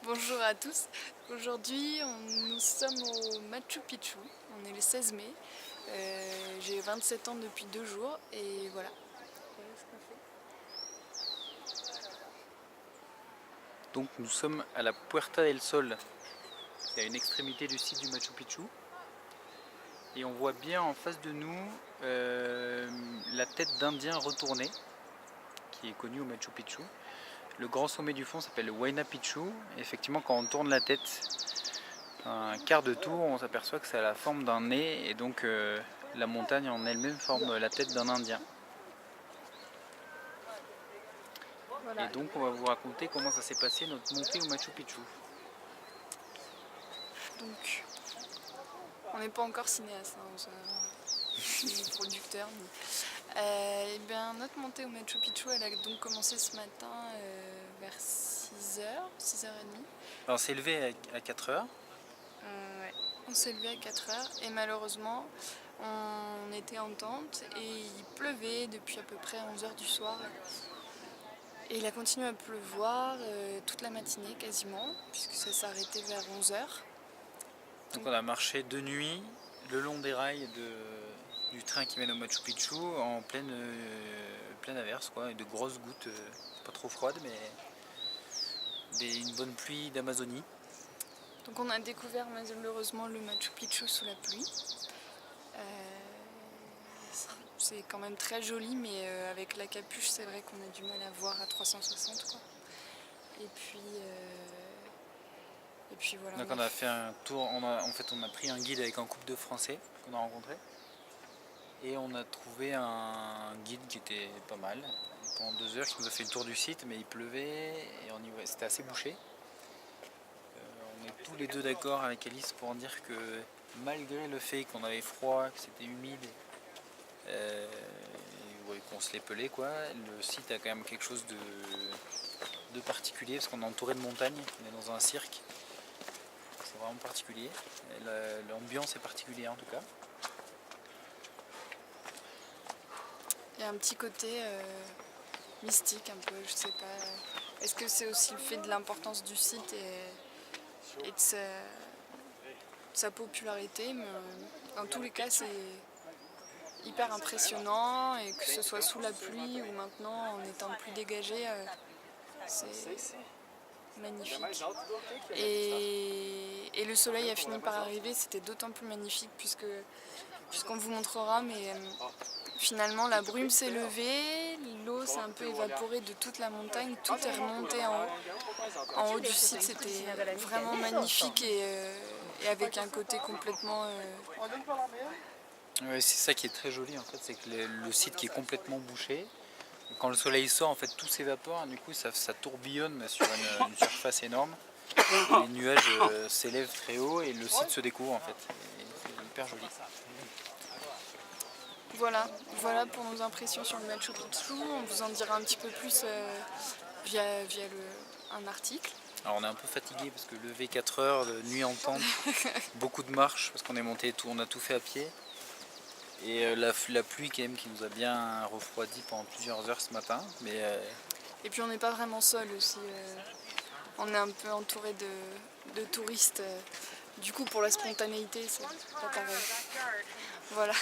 Bonjour à tous. Aujourd'hui, nous sommes au Machu Picchu. On est le 16 mai. J'ai 27 ans depuis 2 jours et voilà. Voilà ce qu'on fait. Donc nous sommes à la Puerta del Sol, c'est à une extrémité du site du Machu Picchu. Et on voit bien en face de nous la tête d'Indien retournée, qui est connue au Machu Picchu. Le grand sommet du fond s'appelle le Huayna Picchu. Et effectivement, quand on tourne la tête un quart de tour, on s'aperçoit que ça a la forme d'un nez, et donc la montagne en elle-même forme la tête d'un Indien. Voilà. Et donc on va vous raconter comment ça s'est passé notre montée au Machu Picchu. Donc, on n'est pas encore cinéaste, ni producteur. Eh bien, notre montée au Machu Picchu, elle a donc commencé ce matin vers 6h, 6h30. Alors on s'est levé à 4h. Ouais. On s'est levé à 4h et malheureusement on était en tente et il pleuvait depuis à peu près 11h du soir. Et il a continué à pleuvoir toute la matinée quasiment, puisque ça s'est arrêté vers 11h. Donc on a marché de nuit le long des rails du train qui mène au Machu Picchu en pleine averse, quoi, et de grosses gouttes, pas trop froides, mais une bonne pluie d'Amazonie. Donc on a découvert malheureusement le Machu Picchu sous la pluie. C'est quand même très joli, mais avec la capuche c'est vrai qu'on a du mal à voir à 360 quoi. Et puis voilà. Donc on a fait un tour, on a pris un guide avec un couple de Français qu'on a rencontré. Et on a trouvé un guide qui était pas mal, pendant 2 heures, qui nous a fait le tour du site, mais il pleuvait et c'était assez bouché. On est tous les deux d'accord avec Alice pour en dire que malgré le fait qu'on avait froid, que c'était humide, qu'on se les pelait, quoi, le site a quand même quelque chose de particulier parce qu'on est entouré de montagnes, on est dans un cirque. C'est vraiment particulier. L'ambiance est particulière en tout cas. Il y a un petit côté mystique un peu, je sais pas. Est-ce que c'est aussi le fait de l'importance du site et de sa popularité, mais dans tous les cas c'est hyper impressionnant, et que ce soit sous la pluie ou maintenant en étant plus dégagé, c'est magnifique. Et le soleil a fini par arriver, c'était d'autant plus magnifique puisqu'on vous montrera, mais finalement la brume s'est levée, l'eau s'est un peu évaporée de toute la montagne, tout est remonté en haut du site, c'était vraiment magnifique et avec un côté complètement... Ouais, c'est ça qui est très joli en fait, c'est que le site qui est complètement bouché, quand le soleil sort en fait tout s'évapore, du coup ça tourbillonne sur une surface énorme, les nuages s'élèvent très haut et le site se découvre en fait, et c'est hyper joli. Voilà pour nos impressions sur le Machu Picchu. On vous en dira un petit peu plus via un article. Alors on est un peu fatigué parce que lever 4 heures, de nuit en tente, beaucoup de marches parce qu'on est monté on a tout fait à pied. Et la pluie quand même qui nous a bien refroidi pendant plusieurs heures ce matin. Et puis on n'est pas vraiment seul aussi. On est un peu entouré de touristes. Du coup pour la spontanéité c'est pas pareil. Voilà.